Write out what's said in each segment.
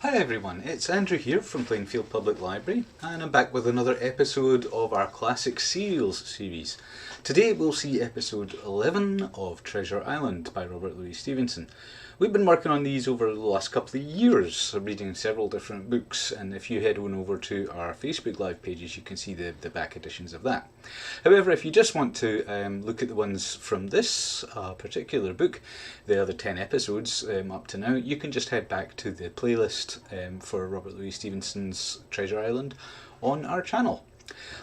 Hi everyone, it's Andrew here from Plainfield Public Library, and I'm back with another episode of our Classic Serials series. Today we'll see episode 11 of Treasure Island by Robert Louis Stevenson. We've been working on these over the last couple of years, reading several different books, and if you head on over to our Facebook Live pages you can see the back editions of that. However, if you just want to look at the ones from this particular book, the other 10 episodes up to now, you can just head back to the playlist for Robert Louis Stevenson's Treasure Island on our channel.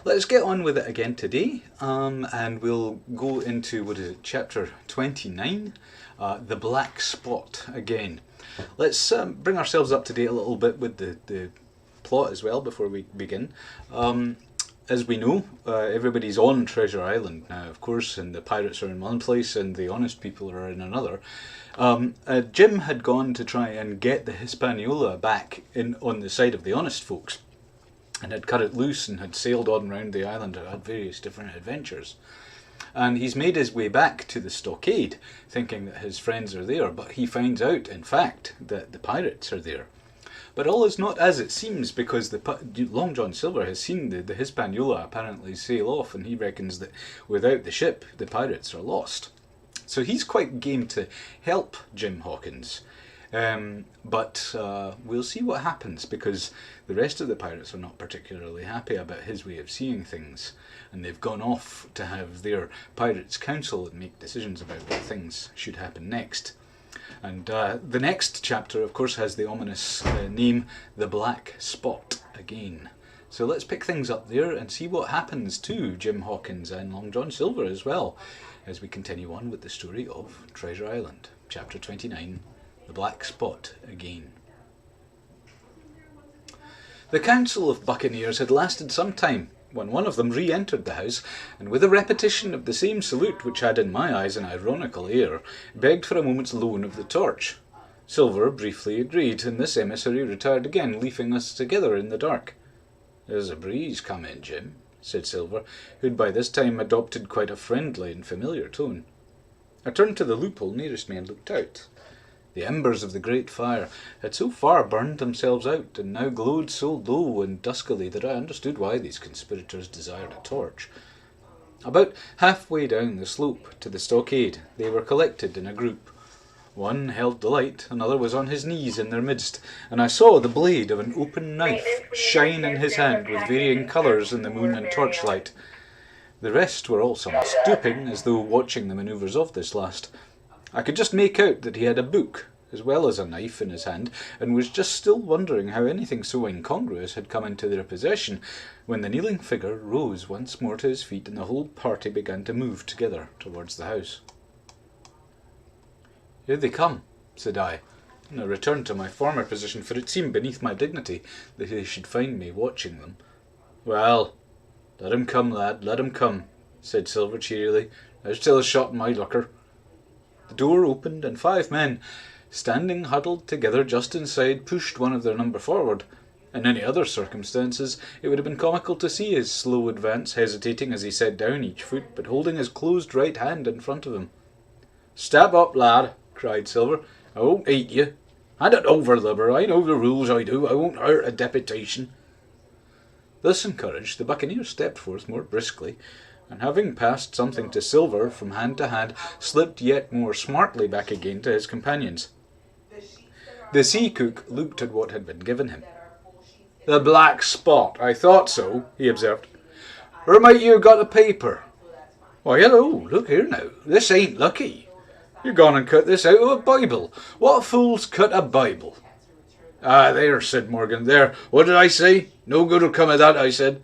Let's get on with it again today, and we'll go into, chapter 29, The Black Spot again. Let's bring ourselves up to date a little bit with the plot as well before we begin. As we know, everybody's on Treasure Island now, of course, and the pirates are in one place and the honest people are in another. Jim had gone to try and get the Hispaniola back on the side of the honest folks, and had cut it loose and had sailed on round the island and had various different adventures. And he's made his way back to the stockade, thinking that his friends are there, but he finds out, in fact, that the pirates are there. But all is not as it seems, because Long John Silver has seen the Hispaniola apparently sail off, and he reckons that without the ship, the pirates are lost. So he's quite game to help Jim Hakins. But we'll see what happens, because the rest of the pirates are not particularly happy about his way of seeing things, and they've gone off to have their pirates' council and make decisions about what things should happen next. And the next chapter, of course, has the ominous name, The Black Spot again. So let's pick things up there and see what happens to Jim Hakins and Long John Silver as well, as we continue on with the story of Treasure Island, chapter 29, The Black Spot again. The council of buccaneers had lasted some time, when one of them re-entered the house, and with a repetition of the same salute, which had in my eyes an ironical air, begged for a moment's loan of the torch. Silver briefly agreed, and this emissary retired again, leaving us together in the dark. "There's a breeze coming, Jim," said Silver, who'd by this time adopted quite a friendly and familiar tone. I turned to the loophole nearest me and looked out. The embers of the great fire had so far burned themselves out, and now glowed so low and duskily, that I understood why these conspirators desired a torch. About halfway down the slope to the stockade they were collected in a group. One held the light, another was on his knees in their midst, and I saw the blade of an open knife shine in his hand with varying colours in the moon and torchlight. The rest were all somewhat stooping, as though watching the manoeuvres of this last. I could just make out that he had a book, as well as a knife in his hand, and was just still wondering how anything so incongruous had come into their possession, when the kneeling figure rose once more to his feet, and the whole party began to move together towards the house. "Here they come," said I, and I returned to my former position, for it seemed beneath my dignity that they should find me watching them. "Well, let 'em come, lad, let 'em come," said Silver cheerily. "There's still a shot in my locker." The door opened, and 5 men, standing huddled together just inside, pushed one of their number forward. In any other circumstances it would have been comical to see his slow advance, hesitating as he set down each foot, but holding his closed right hand in front of him. "Step up, lad," cried Silver. "I won't eat you. Hand it over, lubber. I know the rules, I do. I won't hurt a deputation." Thus encouraged, the buccaneer stepped forth more briskly, and having passed something to Silver from hand to hand, slipped yet more smartly back again to his companions. The sea cook looked at what had been given him. "The Black Spot, I thought so," he observed. "Where might you have got the paper?" "Why, hello, look here now, this ain't lucky. You're gone and cut this out of a Bible. What fool's cut a Bible?" "Ah, there," said Morgan, "there. What did I say? No good'll come of that, I said."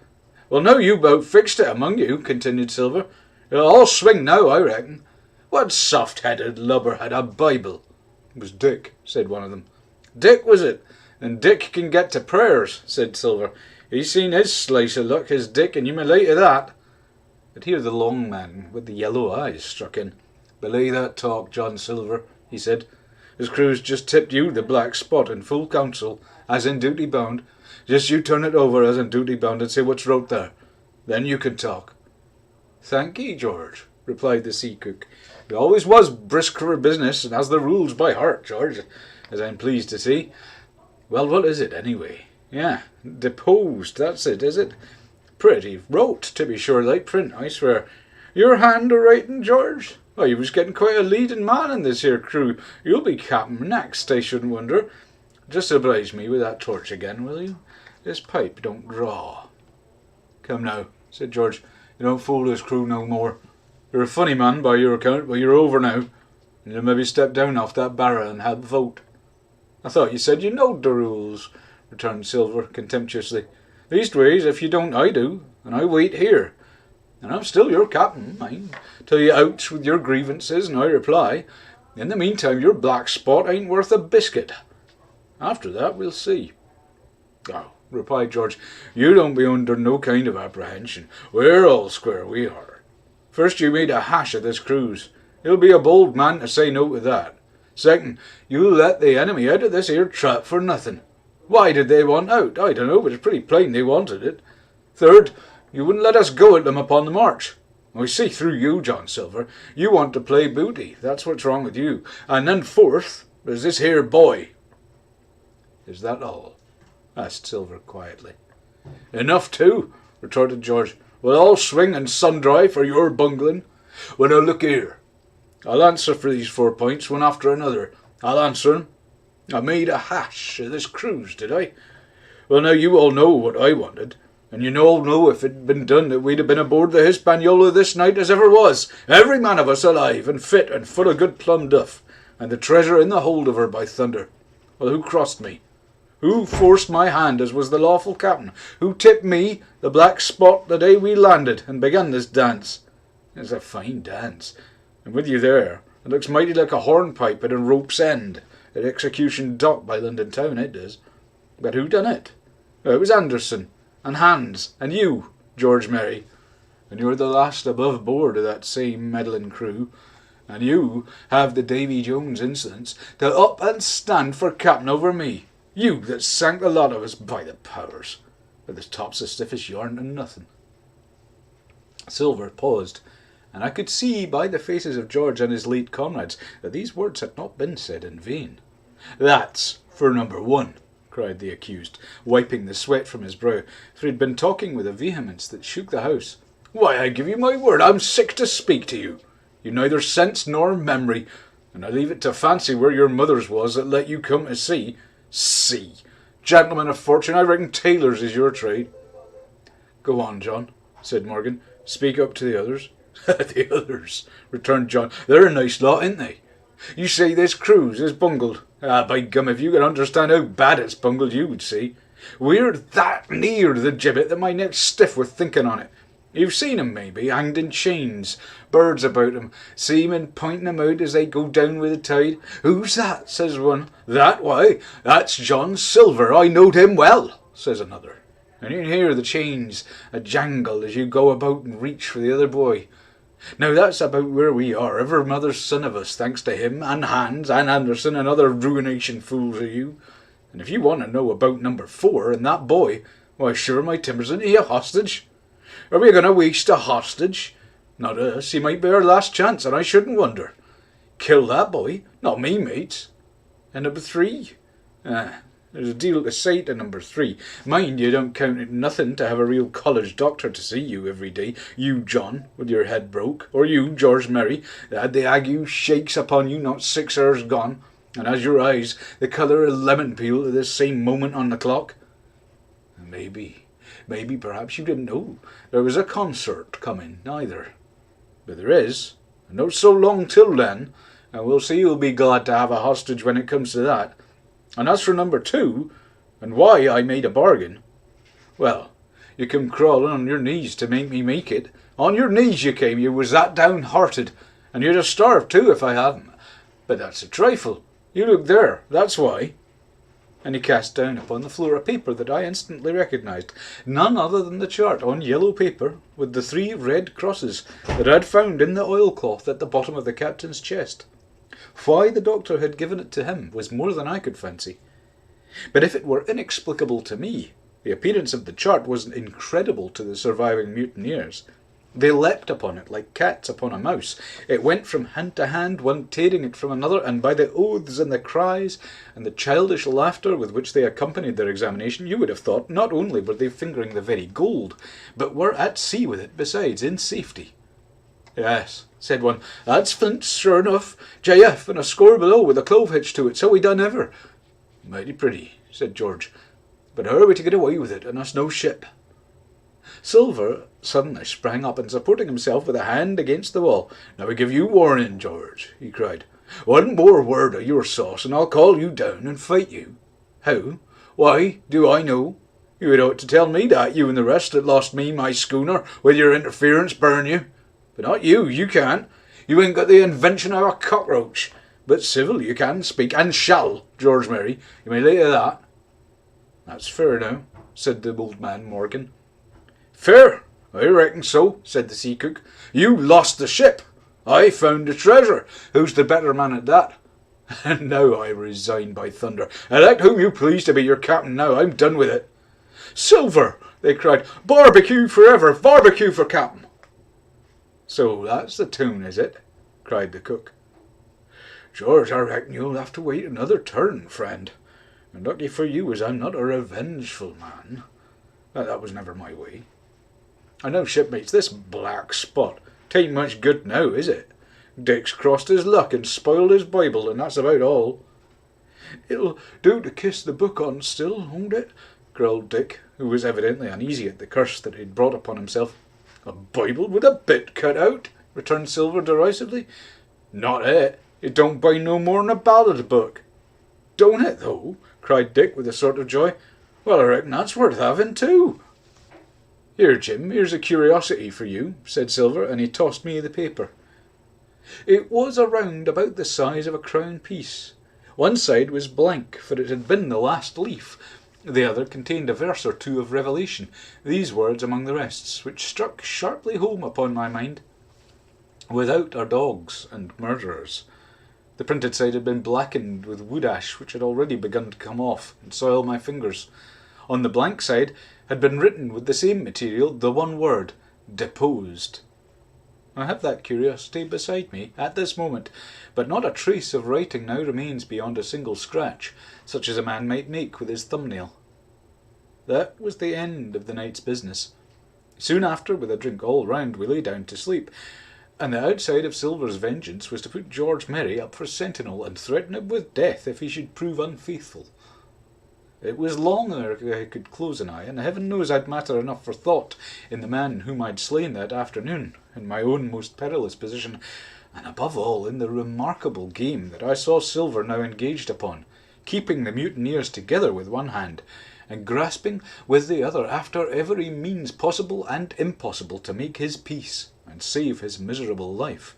"Well, now you both fixed it among you," continued Silver. "It'll all swing now, I reckon. What soft-headed lubber had a Bible?" "It was Dick," said one of them. "Dick, was it? And Dick can get to prayers," said Silver. "He's seen his slice of luck, his Dick, and you may lay to that." But here the long man with the yellow eyes struck in. "Belay that talk, John Silver," he said. "His crew's just tipped you the Black Spot in full council, as in duty bound. Just you turn it over as in duty bound and say what's wrote there. Then you can talk." "Thank ye, George," replied the sea cook. "He always was brisk for business, and has the rules by heart, George, as I'm pleased to see. Well, what is it, anyway? Yeah, deposed, that's it, is it? Pretty wrote, to be sure, like print, I swear. Your hand a writing, George? Why, you was getting quite a leading man in this here crew. You'll be captain next, I shouldn't wonder. Just oblige me with that torch again, will you? This pipe don't draw. Come now, said George. You don't fool this crew no more. You're a funny man by your account, but you're over now. And you'll maybe step down off that barra and help vote. I thought you said you knowed the rules, returned Silver contemptuously. Leastways, if you don't, I do, and I wait here. And I'm still your captain, mind, till you outs with your grievances and I reply. In the meantime, your black spot ain't worth a biscuit. After that, we'll see. Oh, replied George, you don't be under no kind of apprehension. We're all square, we are. First, you made a hash of this cruise. You'll be a bold man to say no to that. Second, you let the enemy out of this here trap for nothing. Why did they want out? I don't know, but it's pretty plain they wanted it. Third, you wouldn't let us go at them upon the march. I see through you, John Silver. You want to play booty. That's what's wrong with you. And then fourth, there's this here boy. Is that all? Asked Silver quietly. Enough too, retorted George. We'll all swing and sun-dry for your bungling. Well, now look here. I'll answer for these 4 points, one after another. I'll answer 'em. I made a hash of this cruise, did I? Well, now you all know what I wanted. And you all know if it'd been done that we'd have been aboard the Hispaniola this night as ever was. Every man of us alive and fit and full of good plum duff. And the treasure in the hold of her, by thunder. Well, who crossed me? Who forced my hand as was the lawful captain? Who tipped me, the black spot, the day we landed and began this dance? It's a fine dance. And with you there, it looks mighty like a hornpipe at a rope's end, at Execution Dock by London Town, it does. But who done it? It was Anderson, and Hans, and you, George Merry. And you're the last above board of that same meddling crew. And you have the Davy Jones insolence to up and stand for captain over me. You that sank the lot of us, by the powers. With his tops as stiff as yarn and nothing. Silver paused, and I could see by the faces of George and his late comrades that these words had not been said in vain. That's for number one, cried the accused, wiping the sweat from his brow, for he had been talking with a vehemence that shook the house. Why, I give you my word, I'm sick to speak to you. You've neither sense nor memory, and I leave it to fancy where your mother's was that let you come to sea. See, gentlemen of fortune, I reckon tailors is your trade. Go on, John, said Morgan. Speak up to the others. The others, returned John. They're a nice lot, ain't they? You say this cruise is bungled. By gum, if you could understand how bad it's bungled, you would see. We're that near the gibbet that my neck's stiff with thinking on it. You've seen 'em, maybe, hanged in chains, birds about 'em, seamen pointing 'em out as they go down with the tide. Who's that? Says one. That? Why, that's John Silver. I knowed him well, says another. And you can hear the chains a jangle as you go about and reach for the other boy. Now that's about where we are, every mother's son of us, thanks to him, and Hans, and Anderson, and other ruination fools of you. And if you want to know about number 4 and that boy, why sure my timbers isn't he a hostage? Are we going to waste a hostage? Not us, he might be our last chance, and I shouldn't wonder. Kill that boy? Not me, mates. And number 3? There's a deal to say to number 3. Mind you don't count it nothing to have a real college doctor to see you every day. You, John, with your head broke. Or you, George Merry, that had the ague shakes upon you not 6 hours gone. And as your eyes the colour of lemon peel at this same moment on the clock. Maybe perhaps you didn't know there was a concert coming, neither. But there is, and not so long till then, and we'll see you'll be glad to have a hostage when it comes to that. And as for number 2, and why I made a bargain, well, you came crawling on your knees to make me make it. On your knees you came, you was that downhearted, and you'd have starved too if I hadn't. But that's a trifle. You look there, that's why. And he cast down upon the floor a paper that I instantly recognised, none other than the chart on yellow paper with the 3 red crosses that I had found in the oilcloth at the bottom of the captain's chest. Why the doctor had given it to him was more than I could fancy. But if it were inexplicable to me, the appearance of the chart was incredible to the surviving mutineers. They leapt upon it like cats upon a mouse. It went from hand to hand, one tearing it from another, and by the oaths and the cries and the childish laughter with which they accompanied their examination, you would have thought not only were they fingering the very gold, but were at sea with it besides, in safety. "Yes," said one, "that's Flint's, sure enough. J.F. and a score below with a clove hitch to it, so we done ever." "Mighty pretty," said George, "but how are we to get away with it, and us no ship?" Silver suddenly sprang up and, supporting himself with a hand against the wall, "Now I give you warning, George," he cried. "One more word of your sauce and I'll call you down and fight you." "How? Why, do I know? You had ought to tell me that, you and the rest that lost me my schooner with your interference, burn you. But not you, you can't. You ain't got the invention of a cockroach. But civil you can speak, and shall, George Mary. You may lay to that." "That's fair now," said the old man Morgan. "Fair? I reckon so," said the sea cook. "You lost the ship. I found the treasure. Who's the better man at that? And now I resign, by thunder. Elect whom you please to be your captain now. I'm done with it." "Silver!" they cried. "Barbecue forever! Barbecue for captain!" "So that's the tune, is it?" cried the cook. "George, I reckon you'll have to wait another turn, friend. And lucky for you as I'm not a revengeful man. That was never my way. And now, shipmates, this black spot tain't much good now, is it? Dick's crossed his luck and spoiled his Bible, and that's about all." "It'll do to kiss the book on still, won't it?" growled Dick, who was evidently uneasy at the curse that he had brought upon himself. "A Bible with a bit cut out?" returned Silver derisively. "Not it. It don't buy no more'n a ballad book." "Don't it, though?" cried Dick with a sort of joy. "Well, I reckon that's worth having, too." "Here, Jim, here's a curiosity for you," said Silver, and he tossed me the paper. It was around about the size of a crown piece. One side was blank, for it had been the last leaf. The other contained a verse or two of Revelation, these words among the rest, which struck sharply home upon my mind: "Without are dogs and murderers." The printed side had been blackened with wood ash, which had already begun to come off and soil my fingers. On the blank side had been written with the same material the one word, "Deposed." I have that curiosity beside me at this moment, but not a trace of writing now remains beyond a single scratch, such as a man might make with his thumbnail. That was the end of the night's business. Soon after, with a drink all round, we lay down to sleep, and the outside of Silver's vengeance was to put George Merry up for sentinel and threaten him with death if he should prove unfaithful. It was long ere I could close an eye, and heaven knows I'd matter enough for thought in the man whom I'd slain that afternoon, in my own most perilous position, and above all in the remarkable game that I saw Silver now engaged upon, keeping the mutineers together with one hand, and grasping with the other after every means possible and impossible to make his peace and save his miserable life.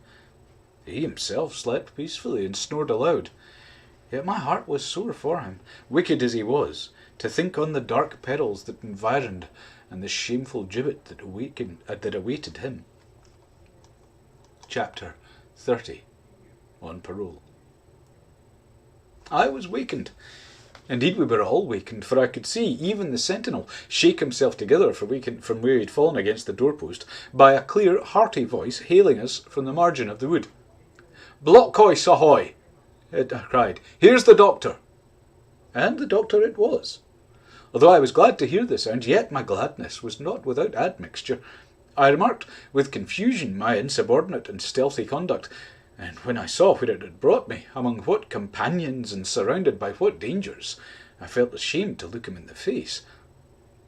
He himself slept peacefully and snored aloud. Yet my heart was sore for him, wicked as he was, to think on the dark perils that environed and the shameful gibbet that awaited him. Chapter 30. On Parole. I was wakened. Indeed, we were all wakened, for I could see even the sentinel shake himself together from where he had fallen against the doorpost, by a clear, hearty voice hailing us from the margin of the wood. "Block hoist ahoy!" it cried. "Here's the doctor." And the doctor it was. Although I was glad to hear the sound, yet my gladness was not without admixture. I remarked with confusion my insubordinate and stealthy conduct, and when I saw where it had brought me, among what companions and surrounded by what dangers, I felt ashamed to look him in the face.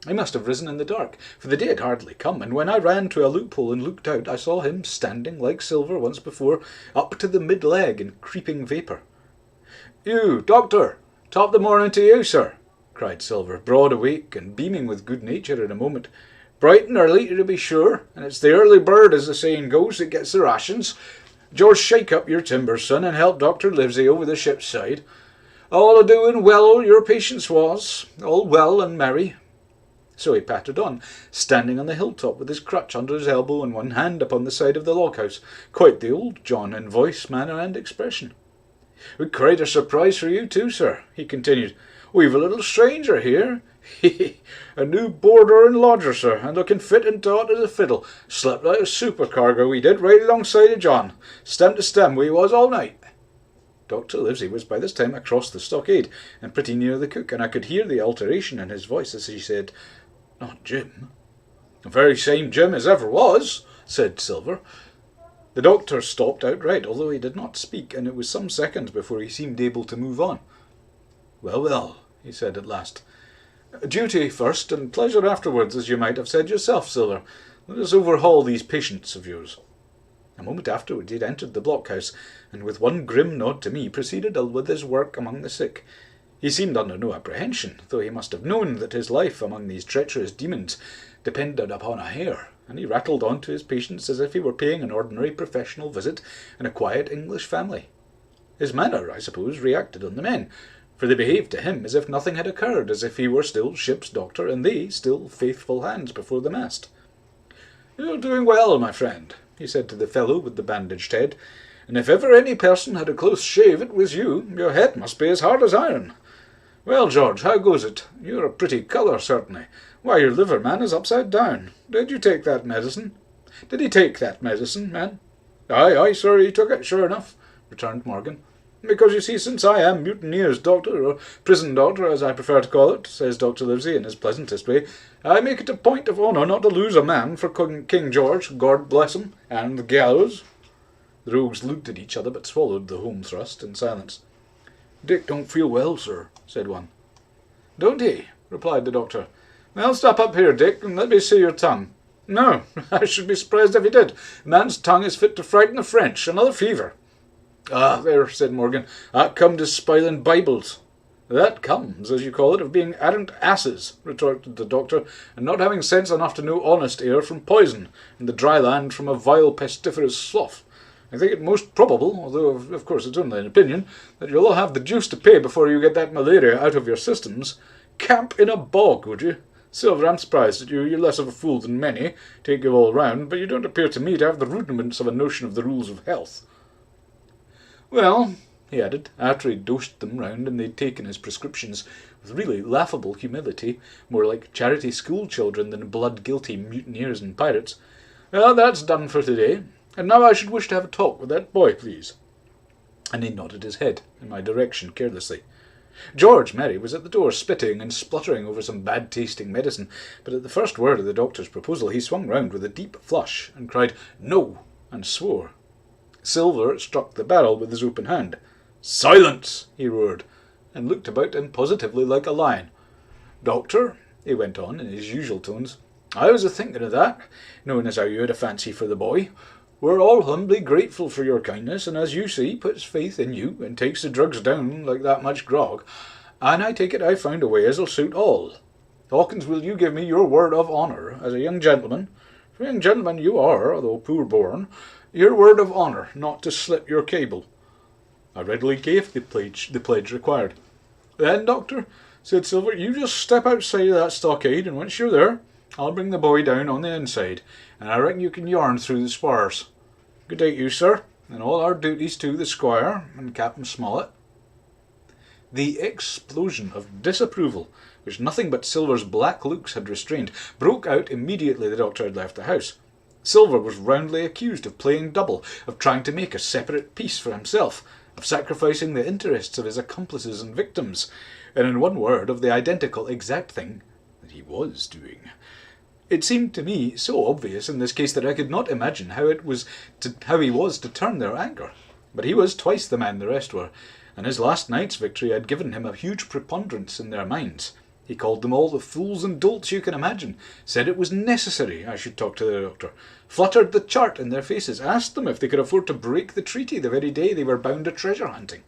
I must have risen in the dark, for the day had hardly come, and when I ran to a loophole and looked out, I saw him standing, like Silver once before, up to the mid-leg in creeping vapour. "You, doctor! Top the morning to you, sir!" cried Silver, broad awake and beaming with good nature in a moment. "Bright and early, to be sure, and it's the early bird, as the saying goes, that gets the rations. George, shake up your timbers, son, and help Dr. Livesey over the ship's side. All a-doing well your patience was, all well and merry." So he pattered on, standing on the hilltop with his crutch under his elbow and one hand upon the side of the log-house, quite the old John in voice, manner, and expression. "Quite a surprise for you too, sir," he continued. "We've a little stranger here. A new boarder and lodger, sir, and looking fit and taut as a fiddle. Slept like a supercargo, we did, right alongside of John. Stem to stem we was all night. Dr. Livesey was by this time across the stockade, and pretty near the cook, and I could hear the alteration in his voice as he said, "Not Jim." "The very same Jim as ever was," said Silver. The doctor stopped outright, although he did not speak, and it was some seconds before he seemed able to move on. "Well, well," he said at last. "Duty first, and pleasure afterwards, as you might have said yourself, Silver. Let us overhaul these patients of yours." A moment afterwards he had entered the blockhouse, and with one grim nod to me proceeded with his work among the sick. He seemed under no apprehension, though he must have known that his life among these treacherous demons depended upon a hair, and he rattled on to his patients as if he were paying an ordinary professional visit in a quiet English family. His manner, I suppose, reacted on the men, for they behaved to him as if nothing had occurred, as if he were still ship's doctor, and they still faithful hands before the mast. "You're doing well, my friend," he said to the fellow with the bandaged head, "and if ever any person had a close shave it was you. Your head must be as hard as iron. Well, George, how goes it? You're a pretty colour, certainly. Why, your liver, man, is upside down. Did you take that medicine?" "Did he take that medicine, man?" "Aye, aye, sir, he took it, sure enough," returned Morgan. "Because, you see, since I am mutineer's doctor, or prison doctor, as I prefer to call it," says Dr. Livesey in his pleasantest way, "I make it a point of honour not to lose a man for King George, God bless him, and the gallows." The rogues looked at each other, but swallowed the home thrust in silence. "Dick don't feel well, sir," said one. "Don't he?" replied the doctor. "Well, stop up here, Dick, and let me see your tongue." "No, I should be surprised if he did. A man's tongue is fit to frighten the French. Another fever." "Ah, there," said Morgan, "that comes of spiling Bibles." "That comes, as you call it, of being arrant asses," retorted the doctor, "and not having sense enough to know honest air from poison, and the dry land from a vile pestiferous slough. I think it most probable, although of course it's only an opinion, that you'll all have the deuce to pay before you get that malaria out of your systems. Camp in a bog, would you? Silver, I'm surprised at you. You're less of a fool than many, take you all round, but you don't appear to me to have the rudiments of a notion of the rules of health." "Well," he added, after he'd dosed them round and they'd taken his prescriptions with really laughable humility, more like charity school children than blood-guilty mutineers and pirates, "well, that's done for today. And now I should wish to have a talk with that boy, please." And he nodded his head in my direction carelessly. George Merry was at the door, spitting and spluttering over some bad-tasting medicine, but at the first word of the doctor's proposal he swung round with a deep flush and cried, "No!" and swore. Silver struck the barrel with his open hand. "Silence!" he roared, and looked about him positively like a lion. "Doctor," he went on in his usual tones, "I was a-thinking of that, knowing as how you had a fancy for the boy. We're all humbly grateful for your kindness, and as you see, puts faith in you, and takes the drugs down like that much grog, and I take it I've found a way as'll suit all. Hawkins, will you give me your word of honour, as a young gentleman, for a young gentleman you are, although poor born, your word of honour not to slip your cable?" I readily gave the pledge required. "Then, doctor," said Silver, "you just step outside of that stockade, and once you're there, I'll bring the boy down on the inside, and I reckon you can yarn through the spars. Good day to you, sir, and all our duties to the squire and Captain Smollett." The explosion of disapproval, which nothing but Silver's black looks had restrained, broke out immediately the doctor had left the house. Silver was roundly accused of playing double, of trying to make a separate peace for himself, of sacrificing the interests of his accomplices and victims, and in one word, of the identical exact thing that he was doing. It seemed to me so obvious in this case that I could not imagine how he was to turn their anger. But he was twice the man the rest were, and his last night's victory had given him a huge preponderance in their minds. He called them all the fools and dolts you can imagine, said it was necessary I should talk to the doctor, fluttered the chart in their faces, asked them if they could afford to break the treaty the very day they were bound to treasure hunting.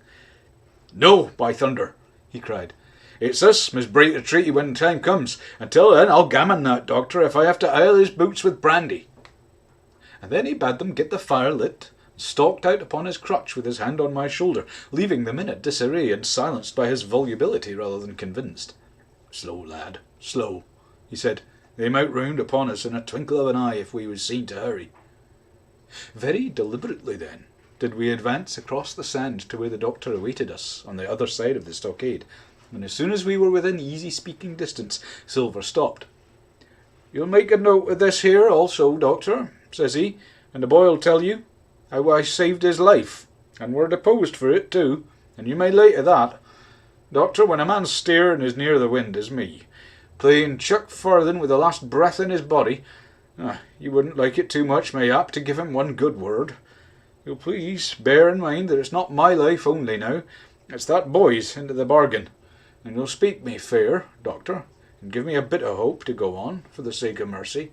"No, by thunder," he cried. "It's us must break the treaty when the time comes. Until then I'll gammon that doctor if I have to oil his boots with brandy." And then he bade them get the fire lit, and stalked out upon his crutch with his hand on my shoulder, leaving them in a disarray and silenced by his volubility rather than convinced. "Slow, lad, slow," he said. "They might round upon us in a twinkle of an eye if we was seen to hurry." Very deliberately, then, did we advance across the sand to where the doctor awaited us on the other side of the stockade, and as soon as we were within easy speaking distance, Silver stopped. "You'll make a note of this here also, Doctor," says he, "and the boy'll tell you how I saved his life, and were deposed for it too, and you may lay to that. Doctor, when a man's steering as near the wind as me, playing chuck farthing with the last breath in his body, you wouldn't like it too much, mayhap, to give him one good word. You'll please bear in mind that it's not my life only now, it's that boy's into the bargain, and you'll speak me fair, Doctor, and give me a bit of hope to go on, for the sake of mercy."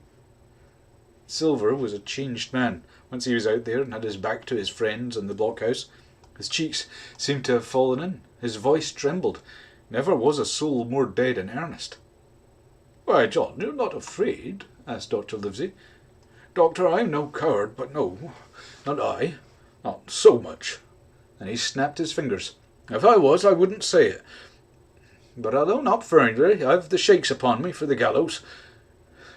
Silver was a changed man once he was out there and had his back to his friends and the blockhouse. His cheeks seemed to have fallen in, his voice trembled. Never was a soul more dead in earnest. "Why, John, you're not afraid?" asked Dr. Livesey. "Doctor, I'm no coward, but no, not I, not so much." And he snapped his fingers. "If I was, I wouldn't say it. But although not friendly, I've the shakes upon me for the gallows.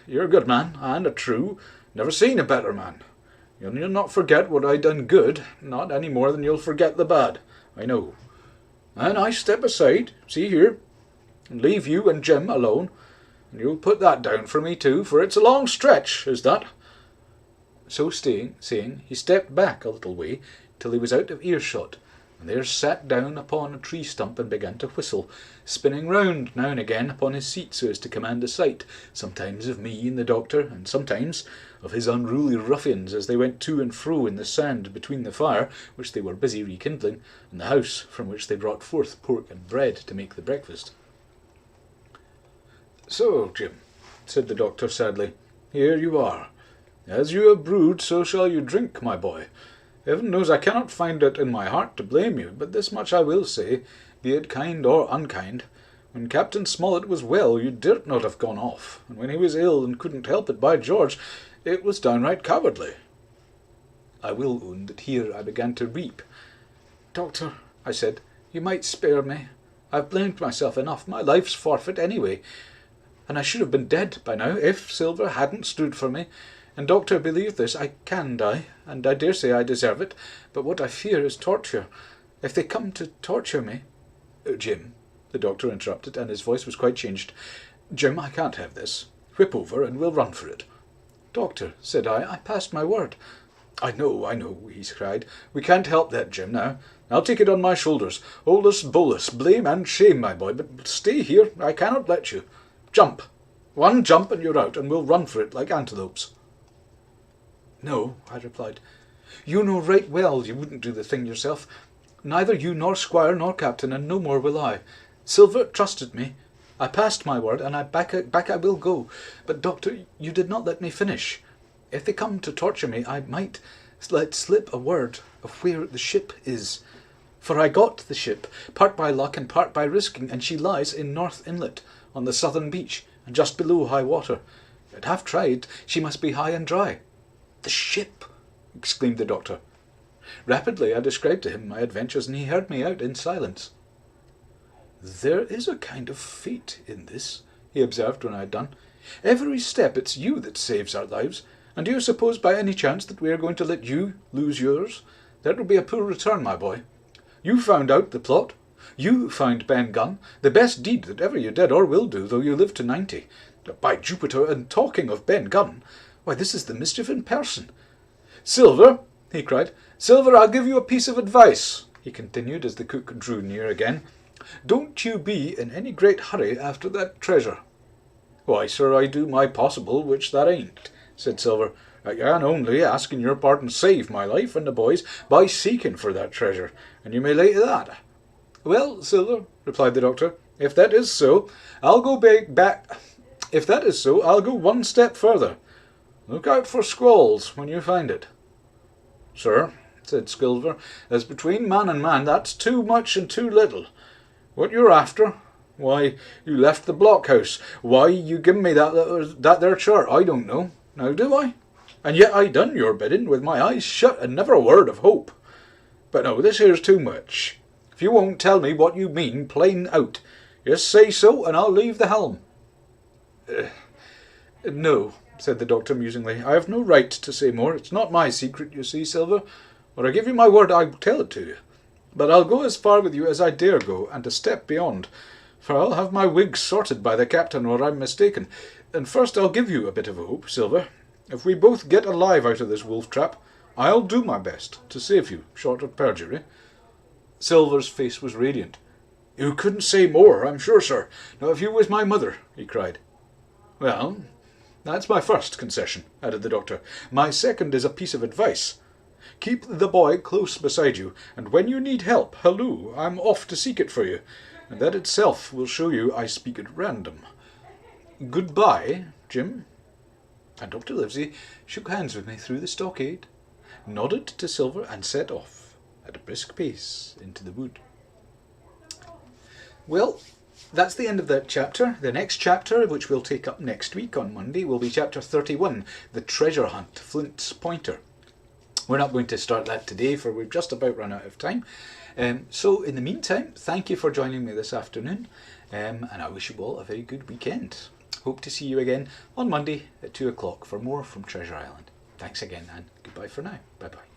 You're a good man, and a true, never seen a better man. You'll not forget what I done good, not any more than you'll forget the bad, I know. And I step aside, see here, and leave you and Jim alone, and you'll put that down for me too, for it's a long stretch, is that." So saying, he stepped back a little way till he was out of earshot, and there sat down upon a tree stump and began to whistle, spinning round now and again upon his seat so as to command a sight, sometimes of me and the doctor, and sometimes of his unruly ruffians as they went to and fro in the sand between the fire, which they were busy rekindling, and the house from which they brought forth pork and bread to make the breakfast. "So, Jim," said the doctor sadly, "here you are. As you have brewed, so shall you drink, my boy. Heaven knows I cannot find it in my heart to blame you, but this much I will say, be it kind or unkind. When Captain Smollett was well, you dared not have gone off, and when he was ill and couldn't help it, by George, it was downright cowardly." I will own that here I began to weep. "Doctor," I said, "you might spare me. I've blamed myself enough. My life's forfeit anyway, and I should have been dead by now if Silver hadn't stood for me. And, Doctor, believe this, I can die, and I dare say I deserve it, but what I fear is torture. If they come to torture me—" "Jim," the doctor interrupted, and his voice was quite changed. "Jim, I can't have this. Whip over, and we'll run for it." "Doctor," said I passed my word." I know," he cried. "We can't help that, Jim, now. I'll take it on my shoulders. Holus bolus, blame and shame, my boy, but stay here. I cannot let you. Jump. One jump and you're out, and we'll run for it like antelopes." "No," I replied. "You know right well you wouldn't do the thing yourself. Neither you nor Squire nor Captain, and no more will I. Silver trusted me. I passed my word, and back I will go. But, Doctor, you did not let me finish. If they come to torture me, I might let slip a word of where the ship is. For I got the ship, part by luck and part by risking, and she lies in North Inlet, on the southern beach, and just below high water. I'd have tried. She must be high and dry." "The ship!" exclaimed the doctor. Rapidly I described to him my adventures, and he heard me out in silence. "There is a kind of fate in this," he observed when I had done. "Every step it's you that saves our lives, and do you suppose by any chance that we are going to let you lose yours? That would be a poor return, my boy. You found out the plot. You found Ben Gunn, the best deed that ever you did or will do, though you live to 90. By Jupiter, and talking of Ben Gunn, why, this is the mischief in person. Silver," he cried, "Silver, I'll give you a piece of advice," he continued as the cook drew near again. "Don't you be in any great hurry after that treasure." "Why, sir, I do my possible, which that ain't," said Silver. "I can only, asking your pardon, save my life and the boys by seeking for that treasure, and you may lay to that." "Well, Silver," replied the doctor, if that is so, I'll go back. If that is so, I'll go one step further. Look out for squalls when you find it." "Sir," said Silver, "as between man and man, that's too much and too little. What you're after? Why, you left the blockhouse. Why, you give me that there chart, I don't know. Now do I? And yet I done your bidding with my eyes shut and never a word of hope. But no, this here's too much. If you won't tell me what you mean plain out, just say so and I'll leave the helm." "No," said the doctor musingly, "I have no right to say more. It's not my secret, you see, Silver. Or I give you my word I'll tell it to you. But I'll go as far with you as I dare go, and a step beyond. for I'll have my wig sorted by the captain or I'm mistaken. And first I'll give you a bit of hope, Silver. If we both get alive out of this wolf trap, I'll do my best to save you, short of perjury." Silver's face was radiant. "You couldn't say more, I'm sure, sir. Now if you was my mother," he cried. "Well, that's my first concession," added the doctor. "My second is a piece of advice. Keep the boy close beside you, and when you need help, halloo, I'm off to seek it for you, and that itself will show you I speak at random. Goodbye, Jim." And Dr. Livesey shook hands with me through the stockade, nodded to Silver, and set off at a brisk pace into the wood. Well, that's the end of that chapter. The next chapter, which we'll take up next week on Monday, will be chapter 31, The Treasure Hunt, Flint's Pointer. We're not going to start that today, for we've just about run out of time. So in the meantime, thank you for joining me this afternoon, and I wish you all a very good weekend. Hope to see you again on Monday at 2 o'clock for more from Treasure Island. Thanks again, and goodbye for now. Bye-bye.